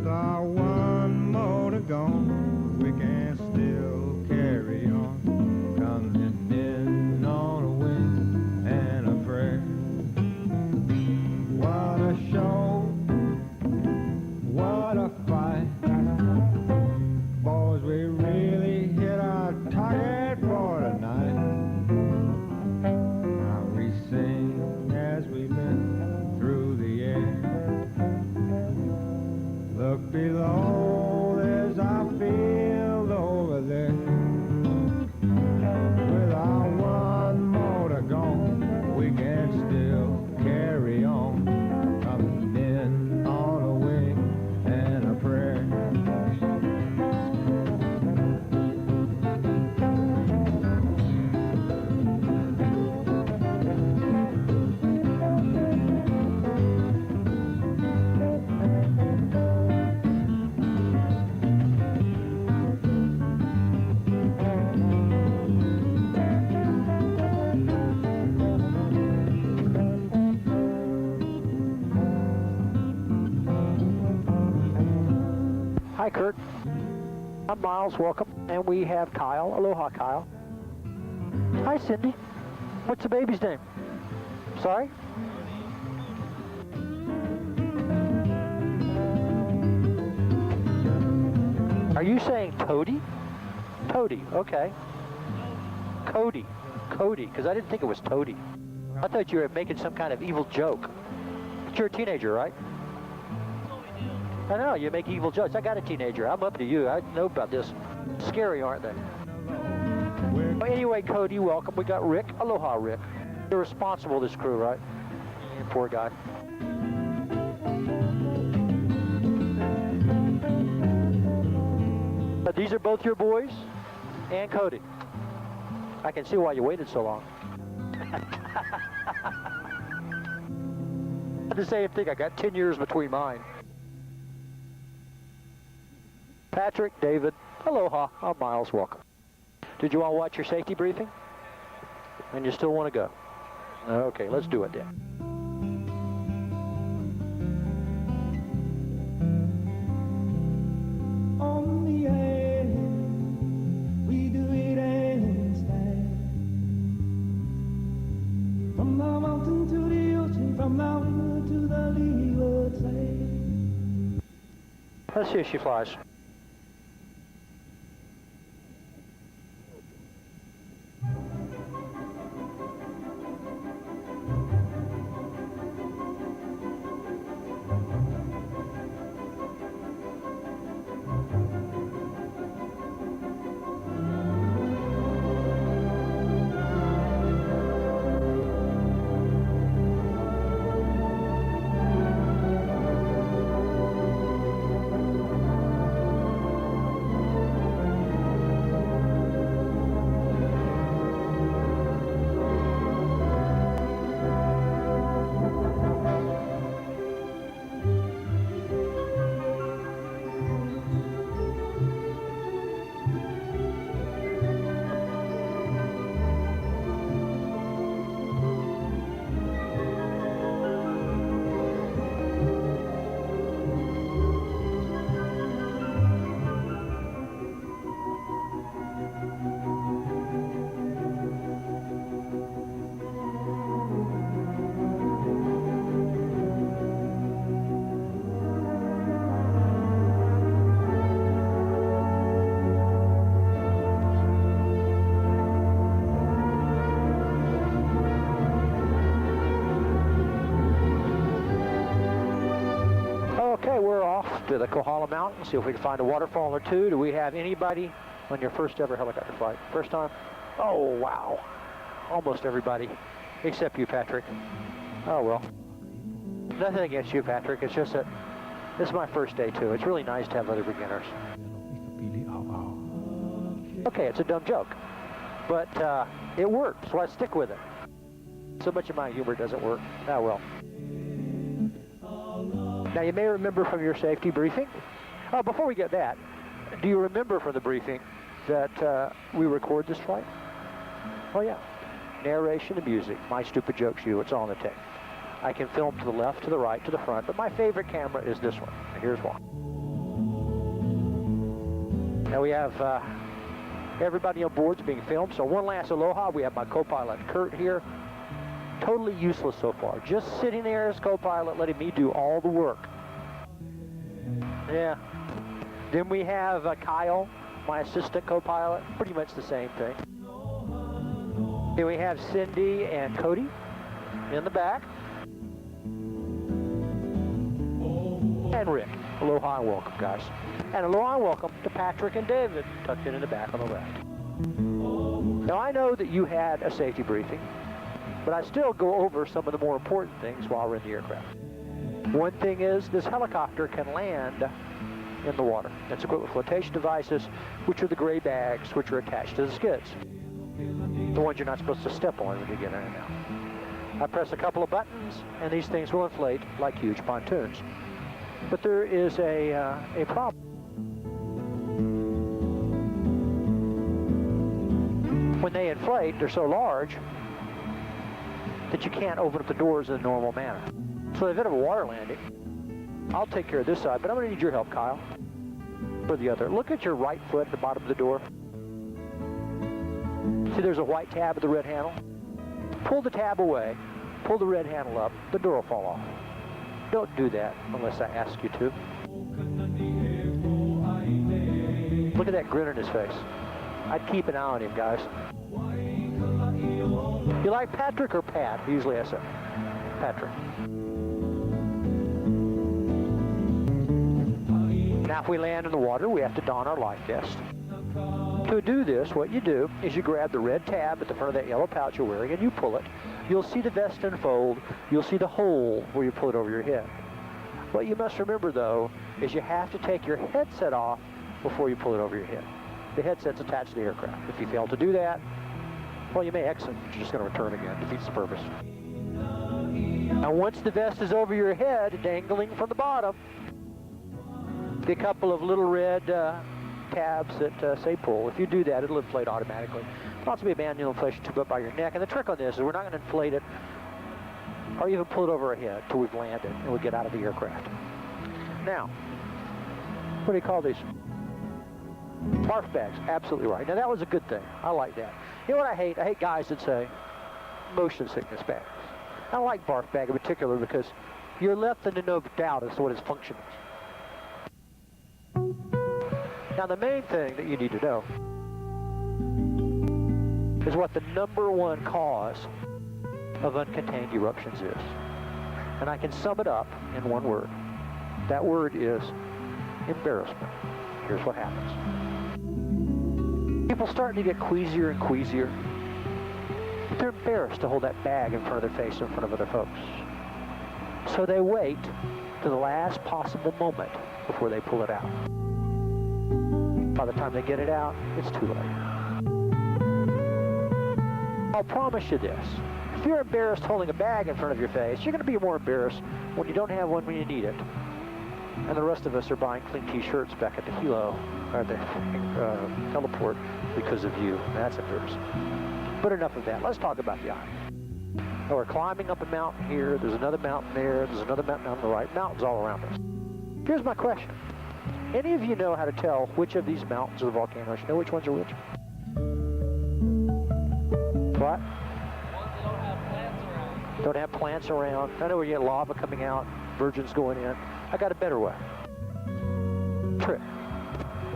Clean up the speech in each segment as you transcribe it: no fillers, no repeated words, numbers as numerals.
With our one motor gone, we can still carry on, coming in on a wing and a prayer. What a show, what a fight. Boys, we really hit our target for tonight. Now we sing as we lift through the air. Look below, there's our field over there. With our one motor gone, we can still carry on, coming in on a wing and a prayer. Hi, Kurt. I'm Miles, welcome. And we have Kyle. Aloha, Kyle. Hi, Cindy. What's the baby's name? Sorry? Are you saying Toady? Toady, okay. Cody, because I didn't think it was Toady. I thought you were making some kind of evil joke. But you're a teenager, right? I know, you make evil jokes. I got a teenager. I'm up to you. I know about this. Scary, aren't they? Well, anyway, Cody, welcome. We got Rick. Aloha, Rick. You're responsible, this crew, right? Poor guy. But these are both your boys and Cody. I can see why you waited so long. The same thing. I got 10 years between mine. Patrick, David, aloha, I'm Miles, welcome. Did you all watch your safety briefing? And you still want to go? Okay, let's do it then. On the air, we do it handstand. From the mountain to the ocean, from the river to the leeward side. Let's see if she flies. Okay, we're off to the Kohala Mountain, see if we can find a waterfall or two. Do we have anybody on your first ever helicopter flight? First time? Oh, wow. Almost everybody, except you, Patrick. Oh, well. Nothing against you, Patrick. It's just that this is my first day, too. It's really nice to have other beginners. Okay, it's a dumb joke, but it worked, so I stick with it. So much of my humor doesn't work. Ah, well. Now, you may remember from your safety briefing. Oh, before we get that, do you remember from the briefing that we record this flight? Oh, yeah. Narration and music. My stupid jokes, you. It's all on the tape. I can film to the left, to the right, to the front, but my favorite camera is this one. Here's one. Now we have everybody on board's being filmed. So one last aloha. We have my co-pilot Kurt here. Totally useless so far. Just sitting there as co-pilot, letting me do all the work. Yeah. Then we have Kyle, my assistant co-pilot. Pretty much the same thing. Then we have Cindy and Cody in the back. And Rick. Aloha and welcome, guys. And aloha and welcome to Patrick and David, tucked in the back on the left. Now, I know that you had a safety briefing, but I still go over some of the more important things while we're in the aircraft. One thing is, this helicopter can land in the water. It's equipped with flotation devices, which are the gray bags which are attached to the skids. The ones you're not supposed to step on when you get in and out. I press a couple of buttons, and these things will inflate like huge pontoons. But there is a problem. When they inflate, they're so large that you can't open up the doors in a normal manner. So if you have a water landing, I'll take care of this side, but I'm going to need your help, Kyle, for the other. Look at your right foot at the bottom of the door. See, there's a white tab with the red handle. Pull the tab away, pull the red handle up, the door will fall off. Don't do that unless I ask you to. Look at that grin on his face. I'd keep an eye on him, guys. You like Patrick or Pat? Usually I say Patrick. Now if we land in the water, we have to don our life vest. To do this, what you do is you grab the red tab at the front of that yellow pouch you're wearing and you pull it. You'll see the vest unfold. You'll see the hole where you pull it over your head. What you must remember, though, is you have to take your headset off before you pull it over your head. The headset's attached to the aircraft. If you fail to do that, well, you may exit, but you're just going to return again. Defeats the purpose. Now, once the vest is over your head, dangling from the bottom, be a couple of little red tabs that say pull. If you do that, it'll inflate automatically. It'll also be a manual inflation tube up by your neck. And the trick on this is we're not going to inflate it or even pull it over our head until we've landed and we get out of the aircraft. Now, what do you call these? Barf bags. Absolutely right. Now, that was a good thing. I like that. You know what I hate? I hate guys that say motion sickness bags. I don't like barf bag in particular because you're left in no doubt as to what its function is. Now, the main thing that you need to know is what the #1 cause of uncontained eruptions is. And I can sum it up in one word. That word is embarrassment. Here's what happens. People starting to get queasier and queasier. They're embarrassed to hold that bag in front of their face in front of other folks. So they wait to the last possible moment before they pull it out. By the time they get it out, it's too late. I'll promise you this. If you're embarrassed holding a bag in front of your face, you're going to be more embarrassed when you don't have one when you need it. And the rest of us are buying clean t-shirts back at the helo, or the heliport, because of you. That's embarrassing. But enough of that. Let's talk about the island. Now we're climbing up a mountain here. There's another mountain there. There's another mountain on the right. Mountains all around us. Here's my question. Any of you know how to tell which of these mountains are volcanoes? You know which ones are which? What? Ones that don't have plants around. Don't have plants around. I know where you get lava coming out, virgins going in. I got a better way. Trick.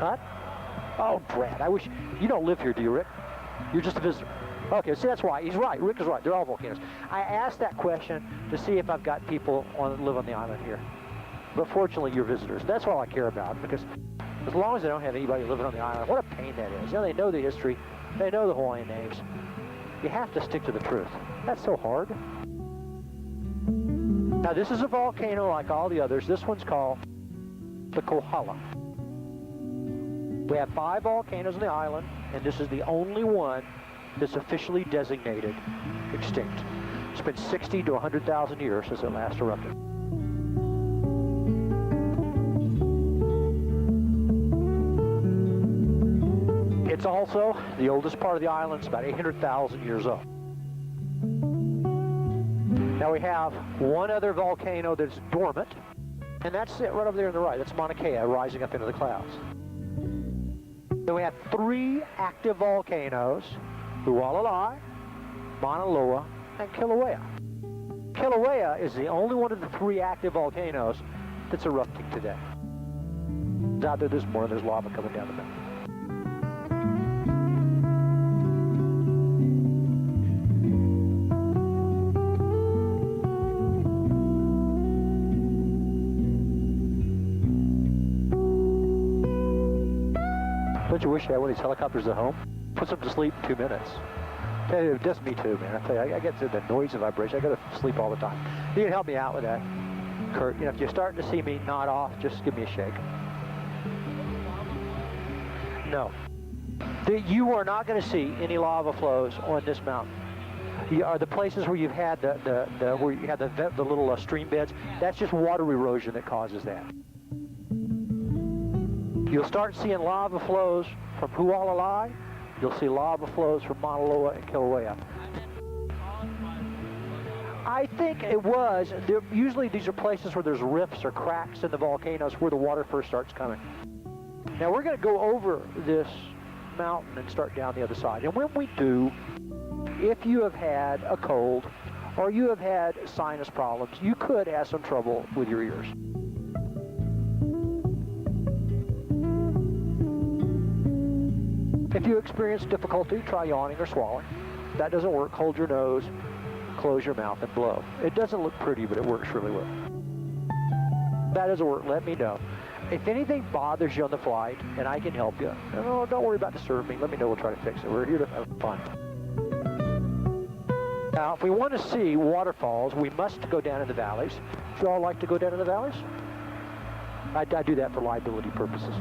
What? Oh, Brad, I wish... You don't live here, do you, Rick? You're just a visitor. Okay, see, that's why. He's right. Rick is right. They're all volcanoes. I asked that question to see if I've got people that live on the island here. But fortunately, you're visitors. That's all I care about, because as long as they don't have anybody living on the island, what a pain that is. You know, they know the history. They know the Hawaiian names. You have to stick to the truth. That's so hard. Now, this is a volcano like all the others. This one's called the Kohala. We have 5 volcanoes on the island, and this is the only one that's officially designated extinct. It's been 60 to 100,000 years since it last erupted. It's also the oldest part of the island. It's about 800,000 years old. Now we have one other volcano that's dormant, and that's it right over there on the right. That's Mauna Kea rising up into the clouds. Then we have 3 active volcanoes, Hualalai, Mauna Loa, and Kilauea. Kilauea is the only one of the 3 active volcanoes that's erupting today. It's out there this morning, there's lava coming down the mountain. Don't you wish you had one of these helicopters at home? Puts them to sleep in 2 minutes. Tell you, just me too, man. I tell you, I get to the noise and vibration. I go to sleep all the time. You can help me out with that, Kurt. You know, if you're starting to see me nod off, just give me a shake. No. You are not going to see any lava flows on this mountain. Are the places where you've had the little stream beds? That's just water erosion that causes that. You'll start seeing lava flows from Hualalai. You'll see lava flows from Mauna Loa and Kilauea. I think it was. Usually these are places where there's rifts or cracks in the volcanoes where the water first starts coming. Now we're going to go over this mountain and start down the other side. And when we do, if you have had a cold or you have had sinus problems, you could have some trouble with your ears. If you experience difficulty, try yawning or swallowing. If that doesn't work, hold your nose, close your mouth, and blow. It doesn't look pretty, but it works really well. If that doesn't work, let me know. If anything bothers you on the flight, and I can help you, no, don't worry about disturbing me. Let me know, we'll try to fix it. We're here to have fun. Now, if we want to see waterfalls, we must go down in the valleys. Do you all like to go down in the valleys? I do that for liability purposes.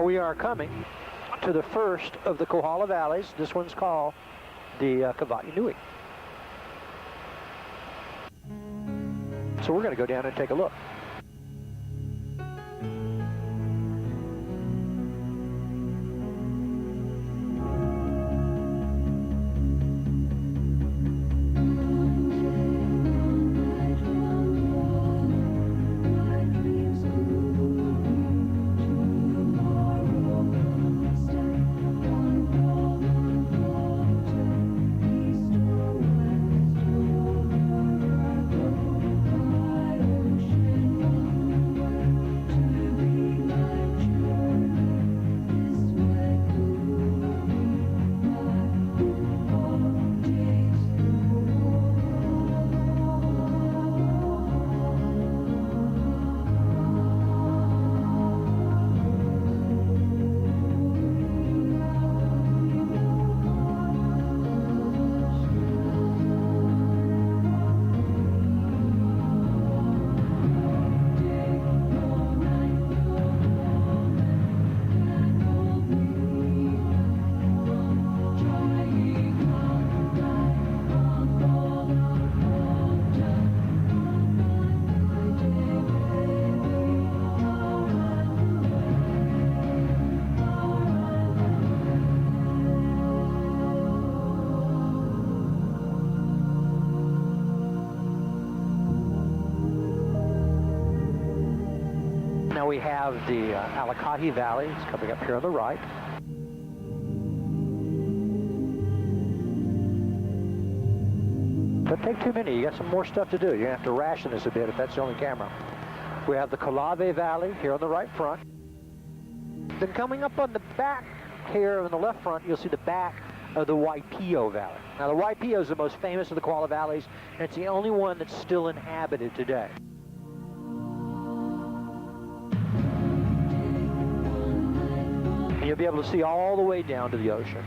We are coming to the first of the Kohala valleys. This one's called the Kawai Nui. So we're going to go down and take a look. Now we have the Alakahi Valley. It's coming up here on the right. Don't take too many. You got some more stuff to do. You're going to have to ration this a bit if that's the only camera. We have the Kalave Valley here on the right front. Then coming up on the back here on the left front, you'll see the back of the Waipio Valley. Now the Waipio is the most famous of the Kohala Valleys, and it's the only one that's still inhabited today. And you'll be able to see all the way down to the ocean.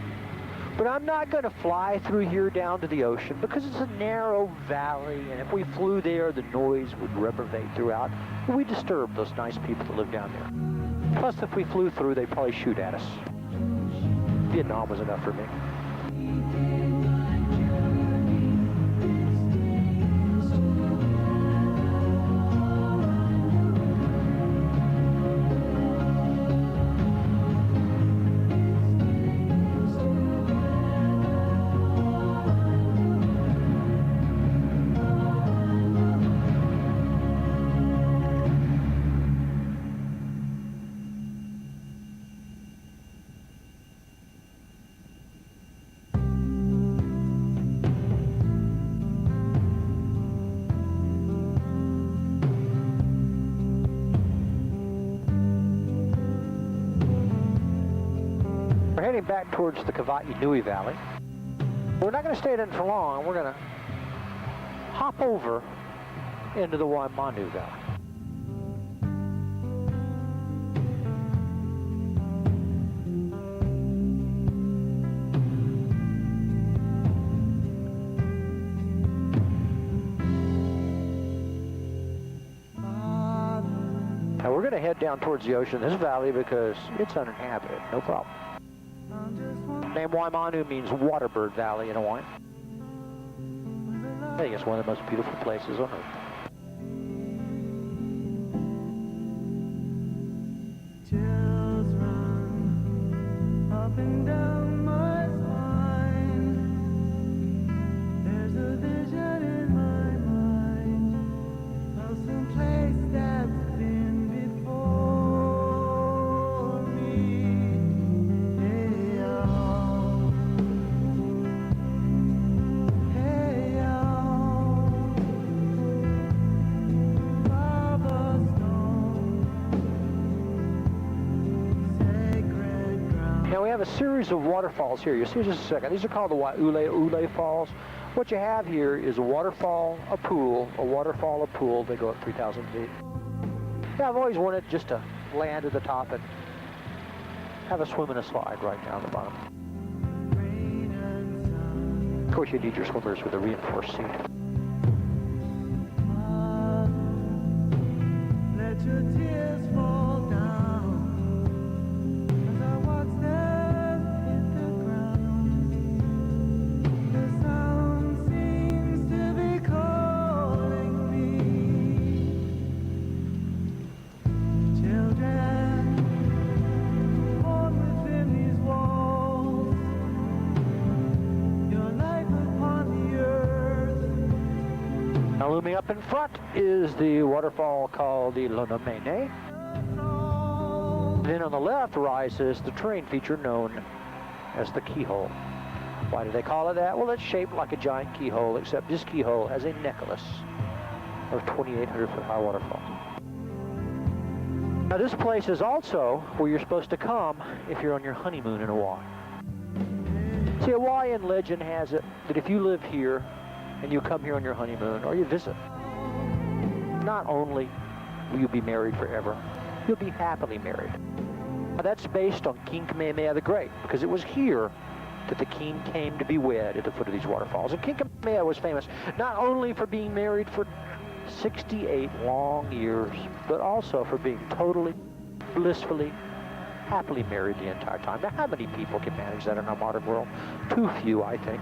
But I'm not going to fly through here down to the ocean because it's a narrow valley, and if we flew there, the noise would reverberate throughout. And we disturb those nice people that live down there. Plus, if we flew through, they'd probably shoot at us. Vietnam was enough for me. heading back towards the Kawaii Valley. We're not going to stay there for long. We're going to hop over into the Waimanu Valley. Now we're going to head down towards the ocean, this valley, because it's uninhabited, no problem. The name Waimanu means Waterbird Valley in Hawaii. I think it's one of the most beautiful places on earth. Chills run up and down my spine. There's a vision in my mind of some place that's been before me. Hey, y'all. Hey, y'all. Lava stone. Sacred ground. Now we have a series of waterfalls here. You'll see in just a second. These are called the Waiule Falls. What you have here is a waterfall, a pool, a waterfall, a pool. They go up 3,000 feet. Yeah, I've always wanted just to land at the top and have a swim and a slide right down the bottom. Rain and sun. Of course, you need your swimmers with a reinforced seat. Let your tears fall down as I watch them hit the ground. The sound seems to be calling me. Children born within these walls, your life upon the earth. Now looming up in front is the waterfall called the Lonomene. Then on the left rises the terrain feature known as the keyhole. Why do they call it that? Well, it's shaped like a giant keyhole, except this keyhole has a necklace of 2,800 foot high waterfalls. Now this place is also where you're supposed to come if you're on your honeymoon in Hawaii. See, Hawaiian legend has it that if you live here and you come here on your honeymoon or you visit, not only will you be married forever, you'll be happily married. Now that's based on King Kamehameha the Great, because it was here that the king came to be wed at the foot of these waterfalls. And King Kamehameha was famous not only for being married for 68 long years, but also for being totally, blissfully, happily married the entire time. Now, how many people can manage that in our modern world? Too few, I think.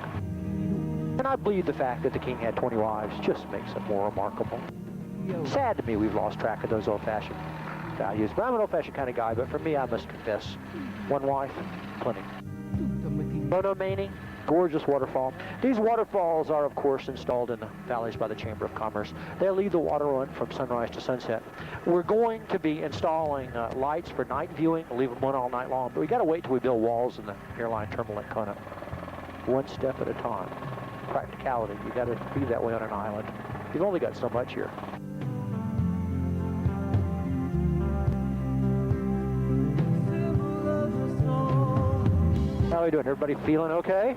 And I believe the fact that the king had 20 wives just makes it more remarkable. Sad to me we've lost track of those old-fashioned values. But I'm an old-fashioned kind of guy, but for me, I must confess, one wife, plenty. Lonomene, gorgeous waterfall. These waterfalls are, of course, installed in the valleys by the Chamber of Commerce. They'll leave the water on from sunrise to sunset. We're going to be installing lights for night viewing. We'll leave them on all night long, but we got to wait till we build walls in the airline terminal at Kona. One step at a time. Practicality. You got to be that way on an island. You've only got so much here. How are we doing? Everybody feeling okay?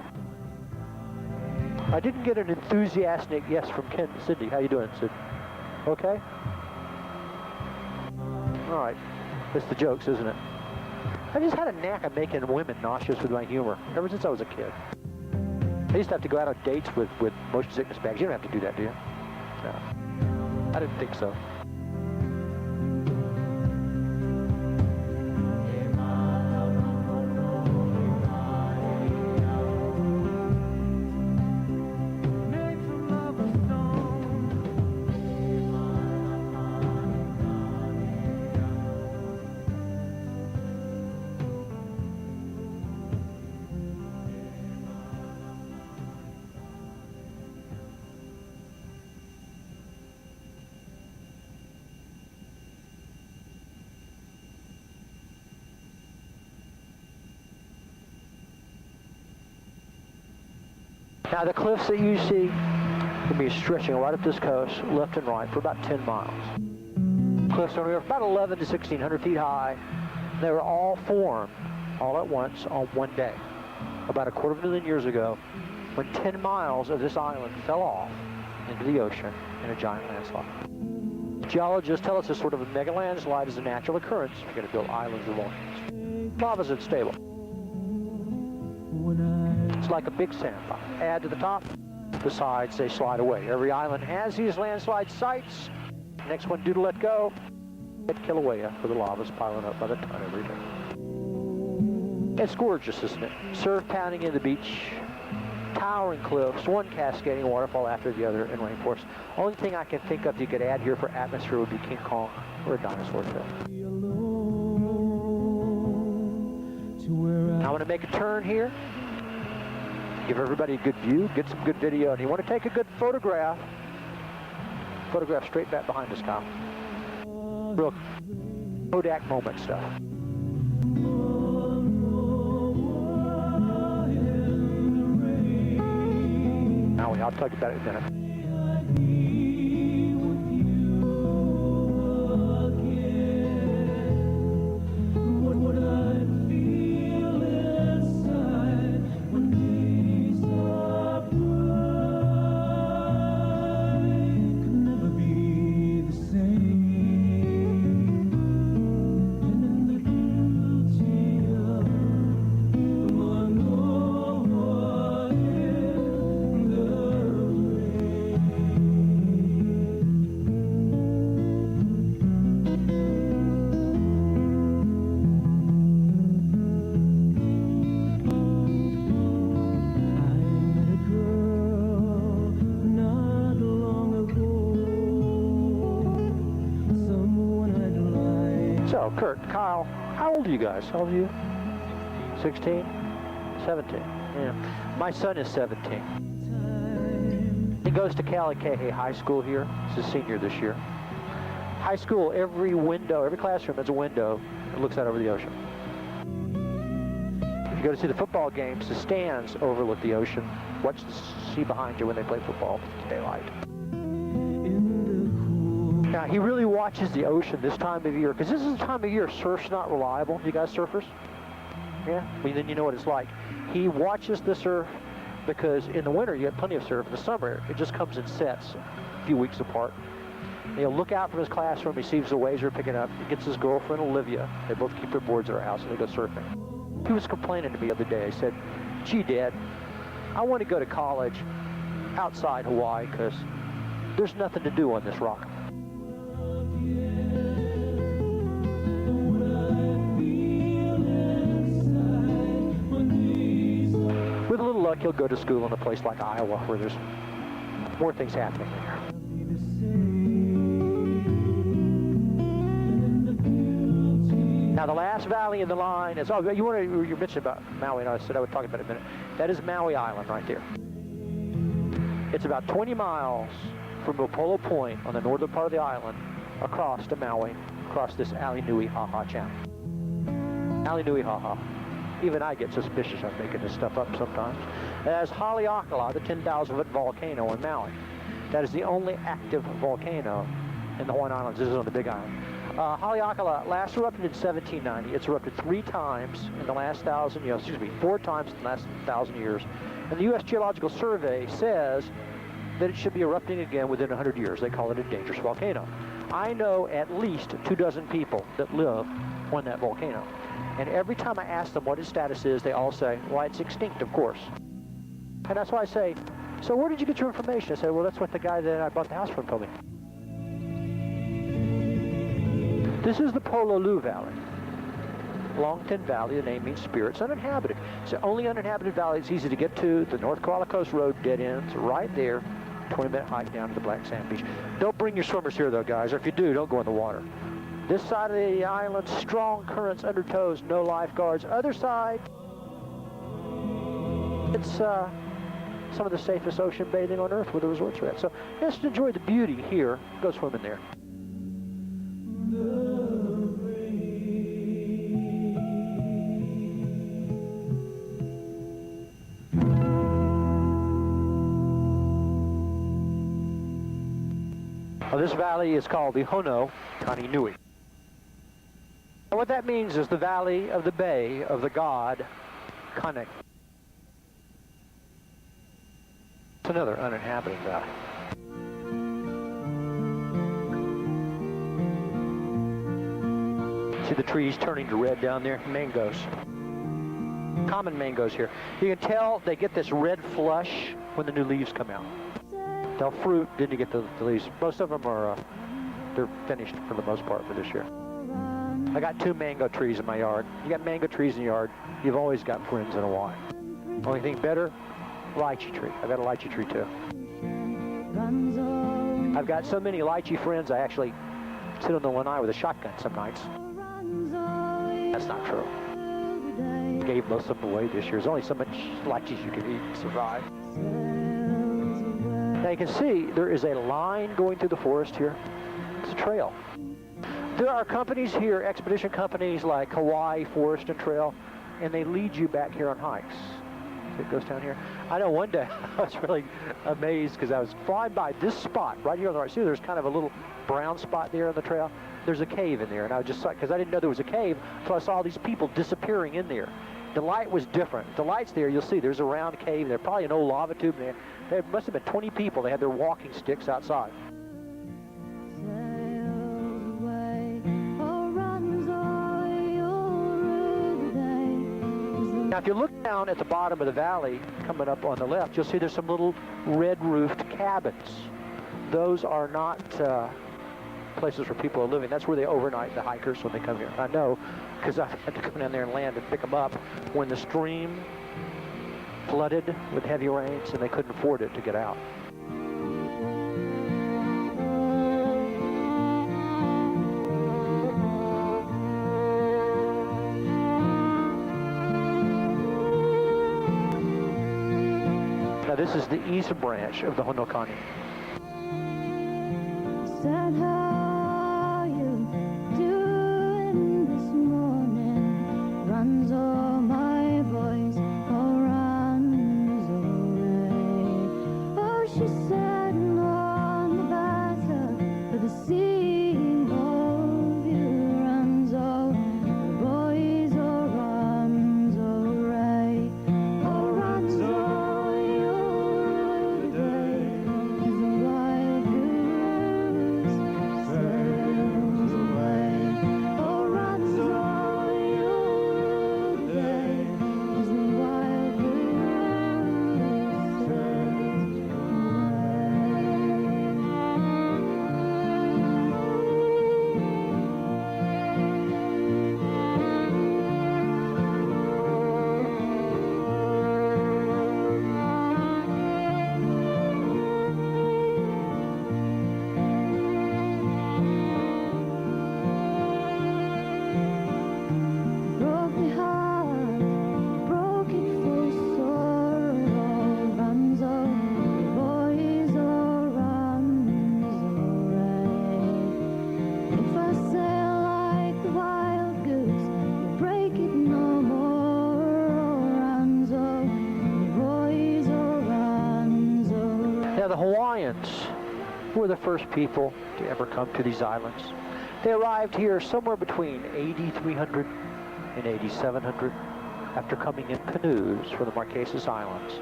I didn't get an enthusiastic yes from Ken and Cindy. How you doing, Sid? Okay? All right. It's the jokes, isn't it? I just had a knack of making women nauseous with my humor ever since I was a kid. I used to have to go out on dates with motion sickness bags. You don't have to do that, do you? No. I didn't think so. Now the cliffs that you see will be stretching right up this coast, left and right, for about 10 miles. Cliffs are about 11 to 1,600 feet high. They were all formed all at once on one day. About 250,000 years ago, when 10 miles of this island fell off into the ocean in a giant landslide. Geologists tell us this sort of a mega landslide is a natural occurrence if you're going to build islands or volcanoes. Lava's unstable. It's like a big sandbar. Add to the top, the sides, they slide away. Every island has these landslide sites. Next one due to let go at Kilauea, for the lava's piling up by the ton every day. It's gorgeous, isn't it? Surf pounding in the beach, towering cliffs, one cascading waterfall after the other in rainforest. Only thing I can think of you could add here for atmosphere would be King Kong or a dinosaur tail. I want to make a turn here, give everybody a good view, get some good video, and you want to take a good photograph straight back behind us, Kyle. Real Kodak moment stuff. Maui, I'll talk about it in a minute. So, Kurt, Kyle, how old are you guys? How old are you? 16? 17. Yeah. My son is 17. He goes to Kalikahe High School here. He's a senior this year. High school, every window, every classroom has a window that looks out over the ocean. If you go to see the football games, the stands overlook the ocean. Watch the sea behind you when they play football. It's daylight. Now, he really watches the ocean this time of year, because this is the time of year surf's not reliable. You guys surfers? Yeah? Well, then you know what it's like. He watches the surf because in the winter you get plenty of surf. In the summer, it just comes in sets a few weeks apart. And he'll look out from his classroom, he sees the waves are picking up. He gets his girlfriend, Olivia. They both keep their boards at our house, and they go surfing. He was complaining to me the other day. He said, gee, Dad, I want to go to college outside Hawaii because there's nothing to do on this rock. With a little luck, he'll go to school in a place like Iowa where there's more things happening there. Now, the last valley in the line is, you mentioned about Maui, and I said I would talk about it in a minute. That is Maui Island right there. It's about 20 miles from Upolu Point on the northern part of the island across to Maui, across this Alii-Nui-Ha-Ha channel. Alii-Nui-Ha-Ha. Even I get suspicious of making this stuff up sometimes. There's Haleakala, the 10,000-foot volcano on Maui. That is the only active volcano in the Hawaiian Islands. This is on the Big Island. Haleakala last erupted in 1790. It's erupted 3 times in the last 4 times in the last 1,000 years. And the U.S. Geological Survey says that it should be erupting again within 100 years. They call it a dangerous volcano. I know at least 24 people that live on that volcano. And every time I ask them what its status is, they all say, well, it's extinct, of course. And that's why I say, so where did you get your information? I say, well, that's what the guy that I bought the house from told me. This is the Pololu Valley. Longton Valley, the name means spirit. It's uninhabited. It's the only uninhabited valley. It's easy to get to. The North Kohala Coast Road dead ends right there. 20-minute hike down to the Black Sand Beach. Don't bring your swimmers here, though, guys. Or if you do, don't go in the water. This side of the island, strong currents, undertows, no lifeguards. Other side, it's some of the safest ocean bathing on Earth where the resorts are at. So just enjoy the beauty here. Go swimming there. Well, this valley is called the Hono Kani Nui. And what that means is the valley of the bay of the god Kanek. It's another uninhabited valley. See the trees turning to red down there? Mangoes. Common mangoes here. You can tell they get this red flush when the new leaves come out. They'll fruit, then you get the leaves. Most of them are, they're finished for the most part for this year. I got 2 mango trees in my yard. You got mango trees in your yard, you've always got friends in Hawaii. Only thing better, lychee tree. I got a lychee tree too. I've got so many lychee friends, I actually sit on the lanai with a shotgun some nights. That's not true. Gave most of them away this year. There's only so much lychees you can eat and survive. Now you can see there is a line going through the forest here. It's a trail. There are companies here, expedition companies like Hawaii Forest and Trail, and they lead you back here on hikes. See, it goes down here. I know one day I was really amazed because I was flying by this spot right here on the right. See, there's kind of a little brown spot there on the trail. There's a cave in there, and I was just like, because I didn't know there was a cave, so I saw these people disappearing in there. The light was different. The light's there, you'll see there's a round cave there, probably an old lava tube there. There must have been 20 people. They had their walking sticks outside. Now, if you look down at the bottom of the valley, coming up on the left, you'll see there's some little red-roofed cabins. Those are not places where people are living. That's where they overnight, the hikers, when they come here. I know, because I've had to come down there and land and pick them up when the stream flooded with heavy rains and they couldn't afford it to get out. Now this is the east branch of the Honokani. How you doing this morning? Runs all my voice, oh runs away. Oh, she sat on the bathtub for the seeing of you. Runs all the boys, oh runs away. Oh runs all your day is a wild goose. Sails away, oh runs all your day as the wild goose sails broke my heart, broke it for sorrow. Runs away, boys, oh runs away. If I sail like the wild goose, you break it no more. Oh runs away, boys, oh runs away. Now the Hawaiians were the first people to ever come to these islands. They arrived here somewhere between 8,300 and 8,700 after coming in canoes from the Marquesas Islands,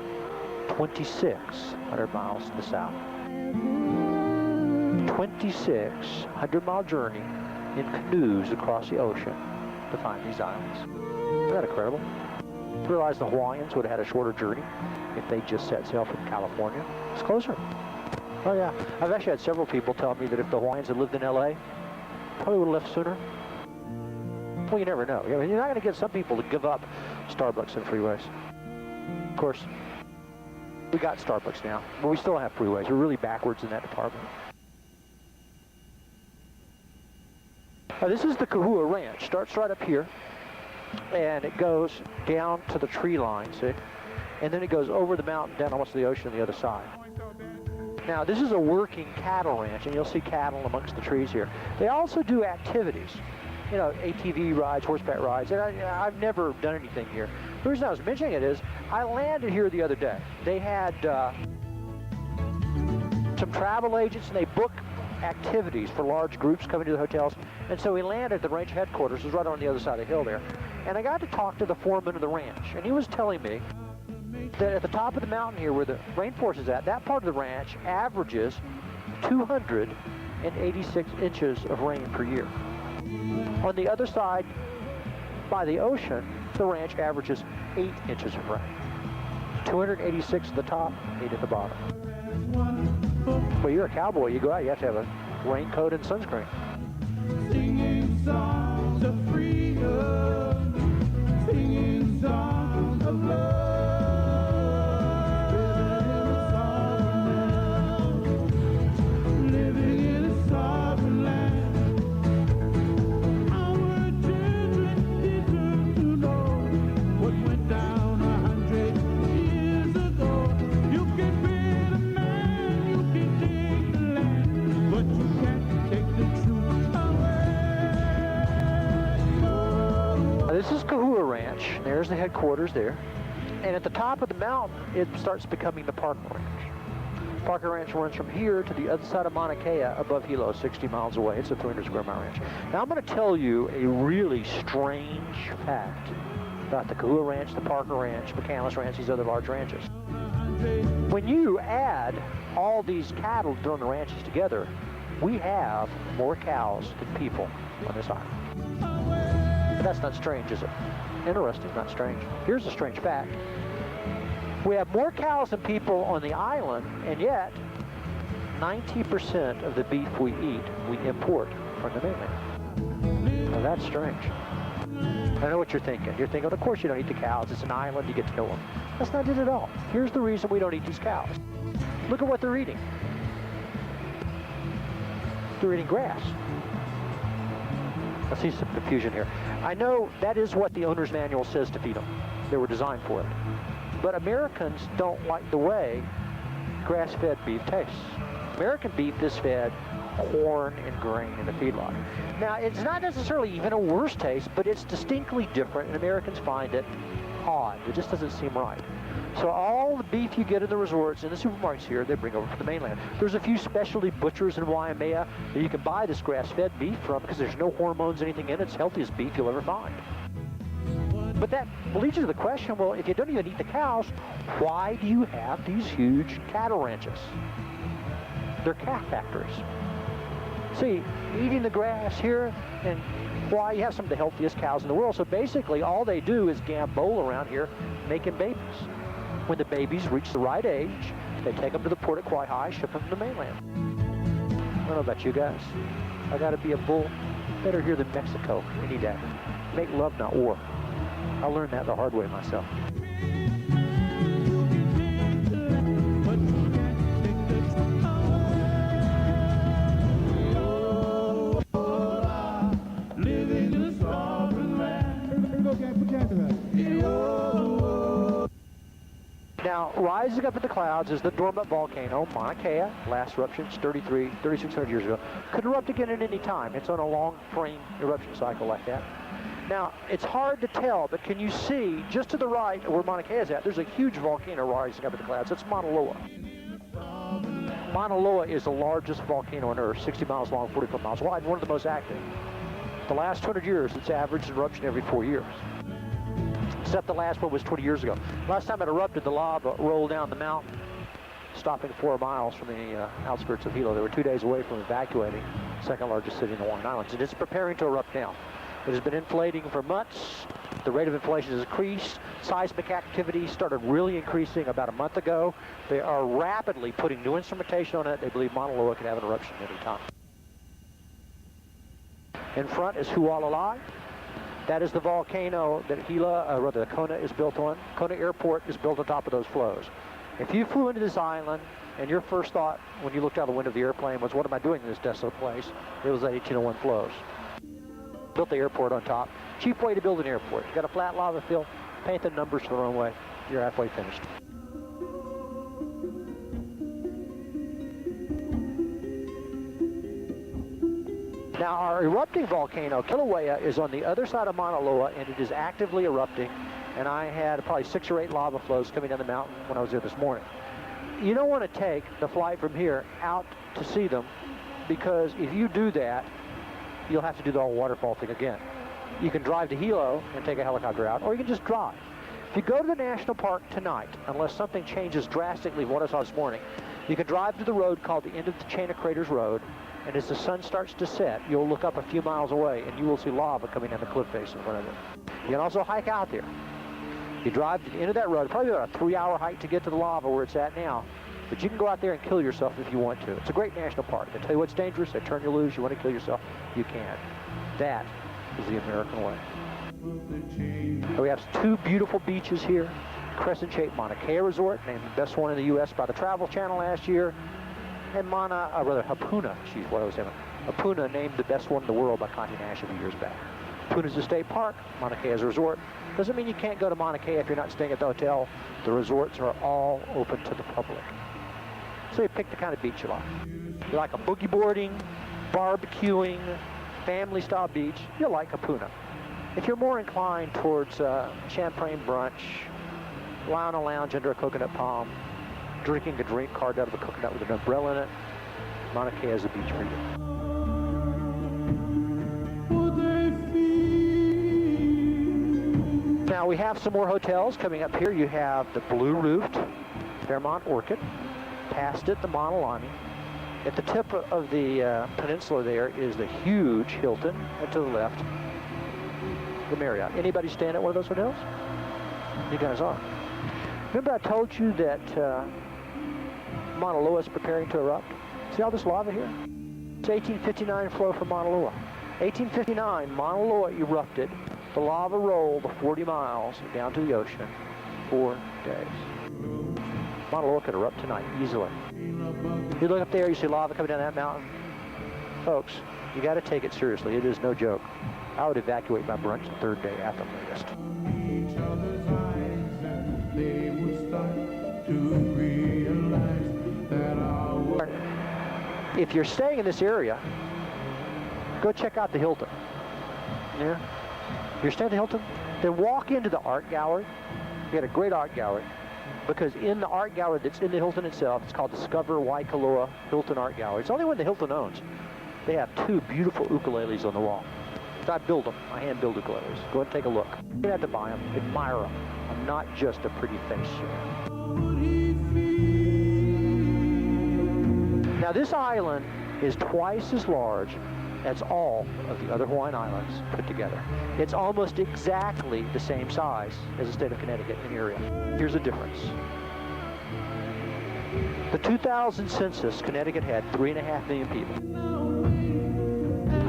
2,600 miles to the south. 2,600-mile journey in canoes across the ocean to find these islands. Isn't that incredible? Realized the Hawaiians would have had a shorter journey if they just set sail from California. It's closer. Oh yeah, I've actually had several people tell me that if the Hawaiians had lived in LA, probably would have left sooner. Well, you never know. I mean, you're not going to get some people to give up Starbucks and freeways. Of course, we got Starbucks now, but we still have freeways. We're really backwards in that department. Now, this is the Kohala Ranch. Starts right up here, and it goes down to the tree line, see? And then it goes over the mountain, down almost to the ocean on the other side. Now, this is a working cattle ranch, and you'll see cattle amongst the trees here. They also do activities, you know, ATV rides, horseback rides, and I've never done anything here. The reason I was mentioning it is I landed here the other day. They had some travel agents, and they book activities for large groups coming to the hotels. And so we landed at the ranch headquarters, it was right on the other side of the hill there. And I got to talk to the foreman of the ranch, and he was telling me that at the top of the mountain here where the rainforest is at, that part of the ranch averages 286 inches of rain per year. On the other side, by the ocean, the ranch averages 8 inches of rain. 286 at the top, 8 at the bottom. Well, you're a cowboy. You go out, you have to have a raincoat and sunscreen. Singing songs of freedom, singing songs of love. Living in a sovereign land. Our children deserve to know what went down 100 years ago. You can be the man, you can take the land, but you can't take the truth away. This is Kohala Ranch. There's the headquarters there. And at the top of the mountain, it starts becoming the Parker Ranch. Parker Ranch runs from here to the other side of Mauna Kea above Hilo, 60 miles away. It's a 300 square mile ranch. Now I'm going to tell you a really strange fact about the Kohala Ranch, the Parker Ranch, McCandless Ranch, these other large ranches. When you add all these cattle on the ranches together, we have more cows than people on this island. But that's not strange, is it? Interesting, not strange. Here's a strange fact. We have more cows than people on the island, and yet 90% of the beef we eat, we import from the mainland. Now that's strange. I know what you're thinking. You're thinking, of course you don't eat the cows. It's an island, you get to kill them. That's not it at all. Here's the reason we don't eat these cows. Look at what they're eating. They're eating grass. I see some confusion here. I know that is what the owner's manual says to feed them. They were designed for it. But Americans don't like the way grass-fed beef tastes. American beef is fed corn and grain in the feedlot. Now, it's not necessarily even a worse taste, but it's distinctly different, and Americans find it odd. It just doesn't seem right. So all the beef you get in the resorts, in the supermarkets here, they bring over from the mainland. There's a few specialty butchers in Waimea that you can buy this grass-fed beef from because there's no hormones, anything in it. It's the healthiest beef you'll ever find. But that leads you to the question, well, if you don't even eat the cows, why do you have these huge cattle ranches? They're calf factories. See, eating the grass here, and why you have some of the healthiest cows in the world. So basically, all they do is gambole around here making babies. When the babies reach the right age, they take them to the port at Kohala, ship them to the mainland. I don't know about you guys. I gotta be a bull. Better here than Mexico any day. Make love, not war. I learned that the hard way myself. Now, rising up in the clouds is the dormant volcano, Mauna Kea. Last eruption, 3,600 years ago. Could erupt again at any time. It's on a long frame eruption cycle like that. Now, it's hard to tell, but can you see, just to the right where Mauna Kea is at, there's a huge volcano rising up in the clouds. It's Mauna Loa. Mauna Loa is the largest volcano on Earth, 60 miles long, 44 miles wide, one of the most active. The last 200 years, it's averaged an eruption every 4 years. Except the last one was 20 years ago. Last time it erupted, the lava rolled down the mountain, stopping 4 miles from the outskirts of Hilo. They were 2 days away from evacuating the second largest city in the Hawaiian Islands. And it's preparing to erupt now. It has been inflating for months. The rate of inflation has increased. Seismic activity started really increasing about a month ago. They are rapidly putting new instrumentation on it. They believe Mauna Loa could have an eruption at any time. In front is Hualalai. That is the volcano that Kona is built on. Kona Airport is built on top of those flows. If you flew into this island and your first thought when you looked out the window of the airplane was, what am I doing in this desolate place? It was that 1801 flows. Built the airport on top. Cheap way to build an airport. You got a flat lava fill, paint the numbers the wrong way. You're halfway finished. Now, our erupting volcano, Kilauea, is on the other side of Mauna Loa, and it is actively erupting. And I had probably 6 or 8 lava flows coming down the mountain when I was there this morning. You don't want to take the flight from here out to see them because if you do that, you'll have to do the whole waterfall thing again. You can drive to Hilo and take a helicopter out, or you can just drive. If you go to the national park tonight, unless something changes drastically from what I saw this morning, you can drive to the road called the End of the Chain of Craters Road, and as the sun starts to set, you'll look up a few miles away and you will see lava coming down the cliff face in front of it. You can also hike out there. You drive to the end of that road, probably about a 3-hour hike to get to the lava where it's at now, but you can go out there and kill yourself if you want to. It's a great national park. They tell you what's dangerous, they turn you loose, you want to kill yourself, you can. That is the American way. We have 2 beautiful beaches here. Crescent-shaped Mauna Kea Resort, named the best one in the U.S. by the Travel Channel last year. And Hapuna, geez, what I was saying. Hapuna named the best one in the world by Conte Nash a few years back. Hapuna's a state park, Mauna Kea is a resort. Doesn't mean you can't go to Mauna Kea if you're not staying at the hotel. The resorts are all open to the public. So you pick the kind of beach you like. You like a boogie boarding, barbecuing, family-style beach, you'll like Hapuna. If you're more inclined towards champagne brunch, lie on a lounge under a coconut palm, drinking a drink carved out of a coconut with an umbrella in it, Mauna Kea is a beach for you. Now we have some more hotels coming up here. You have the blue-roofed Fairmont Orchid. Past it, the Mauna Lani. At the tip of the peninsula there is the huge Hilton, and to the left, the Marriott. Anybody staying at one of those hotels? You guys are. Remember I told you that Mauna Loa is preparing to erupt? See all this lava here? It's 1859 flow from Mauna Loa. 1859, Mauna Loa erupted. The lava rolled 40 miles down to the ocean, 4 days. Mauna Loa could erupt tonight, easily. You look up there, you see lava coming down that mountain. Folks, you got to take it seriously. It is no joke. I would evacuate my brunch the 3rd day at the latest. Each other's eyes, and they would start to realize that our world. If you're staying in this area, go check out the Hilton. Yeah? You're staying at the Hilton? Then walk into the art gallery. We got a great art gallery. Because in the art gallery that's in the Hilton itself, it's called Discover Waikoloa Hilton Art Gallery. It's the only one the Hilton owns. They have 2 beautiful ukuleles on the wall. I build them. I hand build ukuleles. Go and take a look. You don't have to buy them. Admire them. I'm not just a pretty face here. Now this island is twice as large as all of the other Hawaiian Islands put together. It's almost exactly the same size as the state of Connecticut in area. Here's the difference. The 2000 census, Connecticut had 3.5 million people.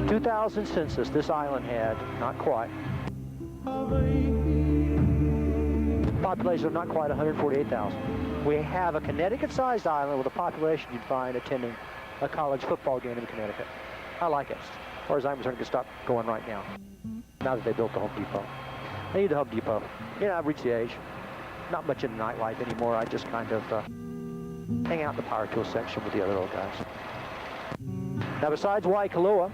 The 2000 census, this island had, not quite, population of not quite 148,000. We have a Connecticut-sized island with a population you'd find attending a college football game in Connecticut. I like it. As far as I'm concerned, I can stop going right now. Now that they built the Home Depot. I need the Home Depot. You know, I've reached the age. Not much in nightlife anymore. I just kind of hang out in the power tool section with the other old guys. Now, besides Waikoloa,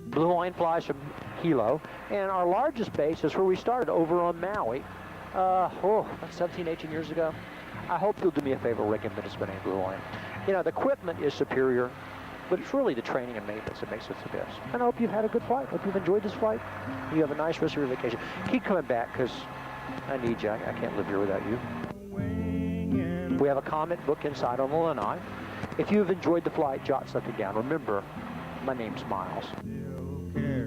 Blue Hawaiian flies from Hilo, and our largest base is where we started over on Maui. About 17, 18 years ago. I hope you'll do me a favor, recommend us named Blue Hawaiian. You know, the equipment is superior, but it's really the training and maintenance that makes it the best. And I hope you've had a good flight. Hope you've enjoyed this flight. You have a nice rest of your vacation. Keep coming back, because I need you. I can't live here without you. We have a comment book inside on the lanai. If you've enjoyed the flight, jot something down. Remember, my name's Miles.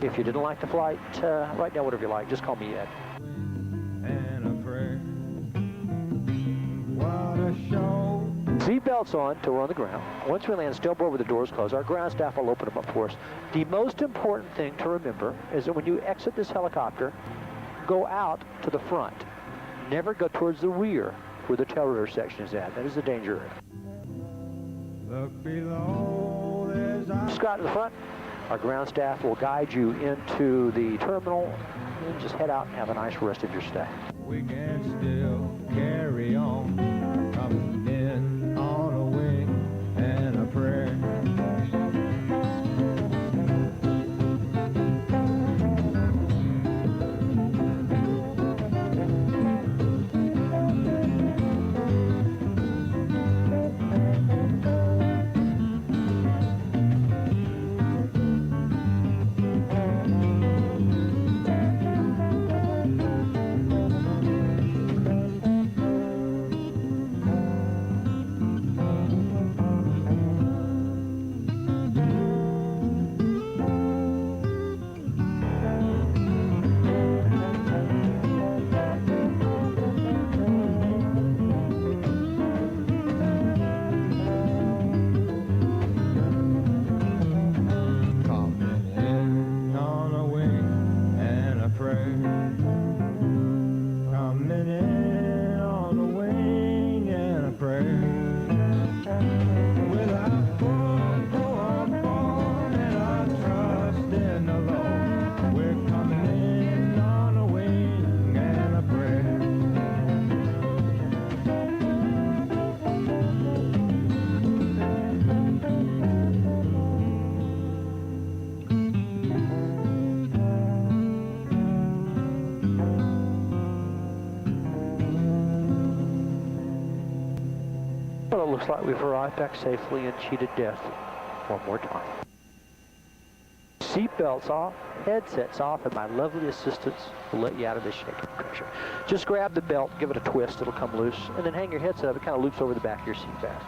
If you didn't like the flight, write down whatever you like. Just call me Ed. Seatbelts on till we're on the ground. Once we land, still with the doors closed. Our ground staff will open them up for us. The most important thing to remember is that when you exit this helicopter, go out to the front. Never go towards the rear where the tail rotor section is at. That is the danger area. Look below, Just go out to the front. Our ground staff will guide you into the terminal, and just head out and have a nice rest of your stay. we can still carry on, coming in on a wing and a prayer. Looks like we've arrived back safely and cheated death one more time. Seatbelts off, headsets off, and my lovely assistants will let you out of this shaking pressure. Just grab the belt, give it a twist, it'll come loose, and then hang your headset up. It kind of loops over the back of your seat back.